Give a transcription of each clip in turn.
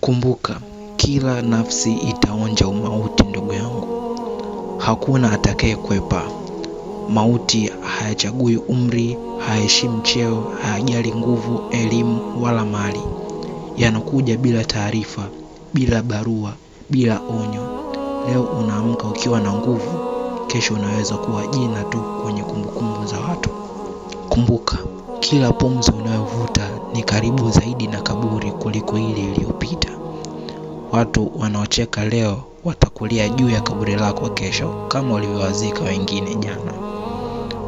Kumbuka, kila nafsi itaonja umauti ndugu yangu. Hakuna atakayekwepa. Mauti hayachagui umri, hayaheshimu cheo, hayajali nguvu, elimu wala mali. Yanakuja bila taarifa, bila barua, bila onyo. Leo unaamka ukiwa na nguvu, kesho unaweza kuwa jina tu kwenye kumbukumbu za watu. Kumbuka, kila pumzi unayovuta ni karibu zaidi na kaburi kuliko ile iliyopita. Watu wanaocheka leo watakulia juu ya kaburi lako kesho, kama walivyowazika wengine jana.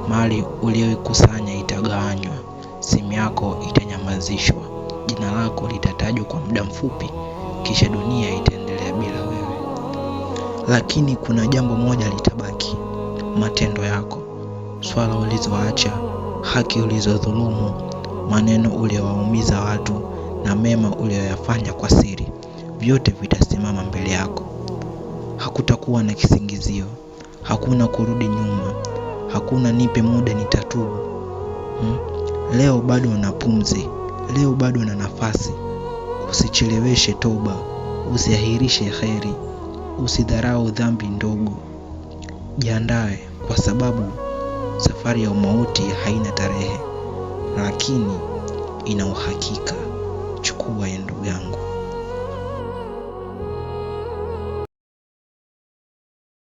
Mali uliyoikusanya itagawanywa, simu yako itanyamazishwa, jina lako litatajwa kwa muda mfupi, kisha dunia itaendelea bila wewe. Lakini kuna jambo moja litabaki: matendo yako. Swala ulizoacha, haki ulizodhulumu, maneno uliyowaumiza watu, na mema uliyoyafanya kwa siri, vyote vitasimama mbele yako. Hakutakuwa na kisingizio, hakuna kurudi nyuma, hakuna nipe muda nitatubu. Leo bado una pumzi, leo bado una nafasi. Usicheleweshe toba, usiahirishe kheri, usidharau dhambi ndogo. Jiandae, kwa sababu safari ya mauti haina tarehe, lakini ina uhakika. Chukua ya ndugu yangu.